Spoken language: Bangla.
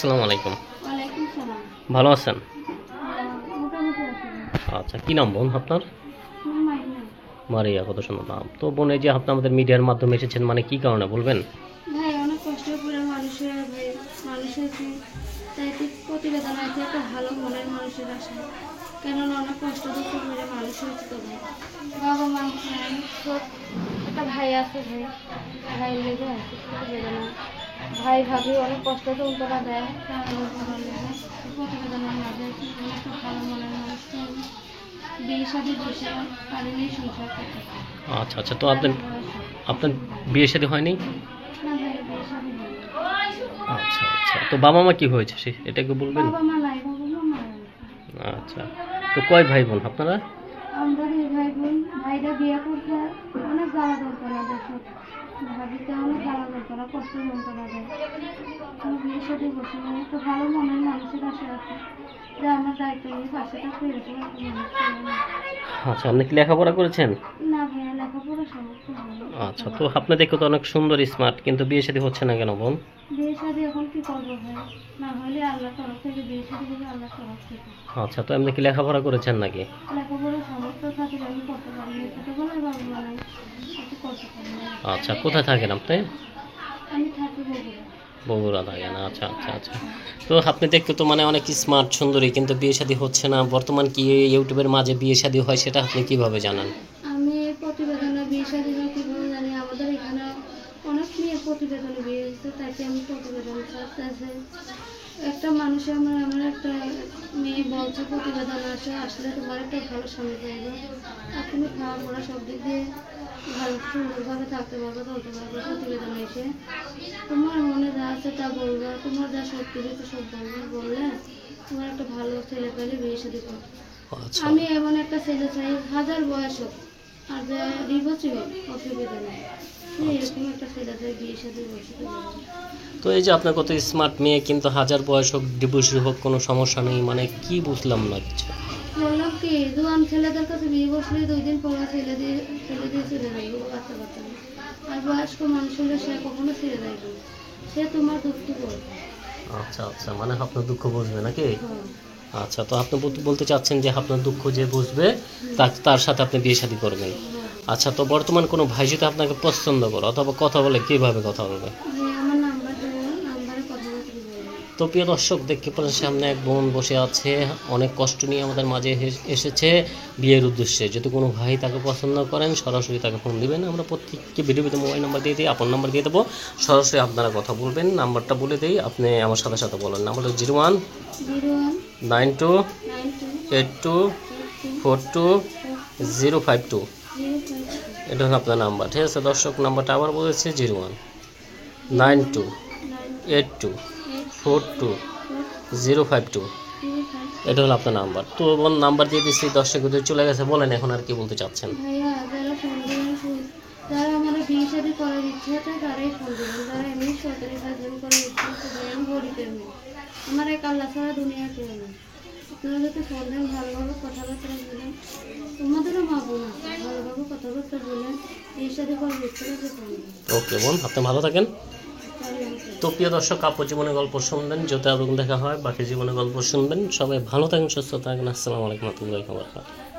আসসালামু আলাইকুম। ওয়ালাইকুম সালাম। ভালো আছেন? মোটামুটি আছি। আচ্ছা, কি নাম বোন আপনার? মাইনা। মারিয়া, কত সুন্দর নাম। তো বোন, এই যে আপনি আমাদের মিডিয়ার মাধ্যমে এসেছেন, মানে কি কারণে বলবেন? ভাই অনেক কষ্ট করে মানুষের ভাই মানুষের যে চাইতে প্রতিবেদন আছে একটা ভালো মনের মানুষের আশা, কেননা অনেক কষ্ট দুঃখ করে মানুষ হয়েছে তো ভাই। বাবা মা সব একটা ভাই আছে ভাই, ভাই লেগে আছে প্রতিবেদনা। ভাই ভাবি অনেক কষ্ট যন্ত্রণা দেয় প্রতিবেদনের মাঝে একটা ভালো মনের মানুষকে আমি বিয়ে শাদী বসে পারিনি সংসার করতে। আচ্ছা আচ্ছা, তো আপনার বিয়ে শাদী হয়নি? না ভাই বিয়ে শাদী হয়নি। আচ্ছা আচ্ছা, তো বাবা মা কি হয়েছে এটা একটু বলবেন? বাবা মা নাই, বাবা মা মারা গেছে। আচ্ছা, তো কয় ভাই বোন আপনারা? আমরা দুই ভাই বোন। ভাইরা বিয়ে করতে অনেক জ্বালা যন্ত্রণা দেখো, ভাবিতে অনেক জ্বালা যন্ত্রণা কষ্ট যন্ত্রণা দেয়। আমি বিয়ে সাথে বসে একটা ভালো মনের মানুষের আশা আছে যে আমার দায়িত্ব নিয়ে পাশে থাকতে এরকম একটা মানুষ ছিল না। আচ্ছা, আপনি কি লেখাপড়া করেছেন? না ভাইয়া লেখাপড়া সমস্ত হয়নি। আচ্ছা, তো আপনি দেখো তো অনেক সুন্দর স্মার্ট, কিন্তু বিয়ে শাদী হচ্ছে না কেন বোন? বিয়ে শাদী এখন কি করবো ভাই, না হলে আল্লাহ তরফ থেকে বিয়ে শাদী হবে আল্লাহ তরফ থেকে। আচ্ছা, তো আপনি কি লেখাপড়া করেছেন নাকি? লেখাপড়া সমস্ত থাকে আমি করতে পারি না, ছোটবেলায় বাবা মা নাই কিছু করতে পারি না। আচ্ছা, কোথায় থাকেন আপনি? আমি থাকি বগুড়া। বগুড়া থাকেন, আচ্ছা আচ্ছা আচ্ছা। তো আপনি দেখতে তো মানে অনেক স্মার্ট সুন্দরী, কিন্তু বিয়ে শাদী হচ্ছে না। বর্তমান কি ইউটিউবের মাঝে বিয়ে শাদী হয় সেটা আপনি কিভাবে জানেন? আমি প্রতিবেদনে বিয়ে শাদী হয় কীভাবে জানি, আমাদের এখানে অনেক মেয়ের প্রতিবেদনে বিয়ে হয়েছে, তাকে আমি প্রতিবেদন আছে একটা মানুষের আমার একটা মেয়ে বলছে প্রতিবেদন আসলে তোমার একটা ভালো স্বামী পাইবে, আর তুমি খাওয়া পড়া সব দিক দিয়ে ভালো সুন্দরভাবে থাকতে পারবে, চলতে পারবে। প্রতিবেদন এসে তোমার মনে যা আছে তা বলবে, তোমার যা সত্যি হয়েছে সব বলবে, বললে তোমার একটা ভালো ছেলে পেলে বিয়ে শাদী করবে। আচ্ছা, আমি এমন একটা ছেলে চাই হাজার বয়স হোক আর যে ডিভোর্সই হোক অসুবিধা নেই, এরকম একটা ছেলে চাই বিয়ে সাথে বসে। তো এই যে আপনার কত স্মার্ট মেয়ে, কিন্তু হাজার বয়স হোক ডিভোর্সি হোক কোনো সমস্যা নেই, মানে কি বুঝলাম না কিছু। বললাম কি জোয়ান ছেলেদের কাছে বিয়ে বসলে 2 দিন পর ছেলে দিয়ে চলে যাবে বাচ্চা বাচ্চা নিয়ে। আর বয়স্ক মানুষ হলে সে কখনো ছেড়ে যাইবে না, সে তোমার দুঃখ করবে। আচ্ছা আচ্ছা, মানে আপনার দুঃখ বুঝবে নাকি? হ্যাঁ। আচ্ছা, তো আপনি বলতে চাচ্ছেন যে আপনার দুঃখ যে বুঝবে তার সাথে আপনি বিয়ে শাদী করবেন। আচ্ছা, তো বর্তমান কোনো ভাই যদি আপনাকে পছন্দ করে অথবা কথা বলে, কিভাবে কথা বলবে? যে আমার নাম্বার দেবো, নাম্বারে কথাবার্তা বলবো। তো প্রিয় দর্শক, দেখতে পারেন সামনে এক বোন বসে আছে, অনেক কষ্ট নিয়ে আমাদের মাঝে এসেছে বিয়ের উদ্দেশ্যে। যদি কোনো ভাই তাকে পছন্দ করেন সরাসরি তাকে ফোন দিবেন। আমরা প্রত্যেককে ভিডিওতে মোবাইল নাম্বার দিয়ে দিই, আপন নাম্বার দিয়ে দেবো, সরাসরি আপনারা কথা বলবেন। নাম্বারটা বলে দিই, আপনি আমার সাথে সাথে বলেন। নাম্বারটা 01928242 এটা হলো আপনার নাম্বার, ঠিক আছে দর্শক? নাম্বারটা আবার বলেছে 01928242 এটা হলো আপনার নাম্বার। তো নাম্বার দিয়ে দিচ্ছি, দর্শক চলে গেছে। বলেন এখন আর কি বলতে চাচ্ছেন? ভাইয়া যারা ফোন দেবেন, যারা আমার বিয়ে শাদী করার ইচ্ছে আছে তারাই ফোন দেবেন, যারা এমনি সরকারি কাজ করার ইচ্ছে আছে আমি গরিবের মেয়ে, আমার এক আল্লাহ ছাড়া দুনিয়া কেউ নেই। আপনারা যাতে ফোন দেন, ভালোভাবে কথাবার্তা বলেন, তোমাদেরও মা বোন আছে, ভালোভাবে কথাবার্তা বলেন, বিয়ে শাদী করার ইচ্ছে আছে ফোন দেন। ওকে বোন, আপনি ভালো থাকেন। তো প্রিয় দর্শক, আপন জীবনের গল্প শুনবেন, যত আরো দেখা হয় বাকি জীবনের গল্প শুনবেন। সবাই ভালো থাকেন, সুস্থ থাকেন। আসসালামু আলাইকুম ওয়া রাহমাতুল্লাহি ওয়া বারাকাতুহু।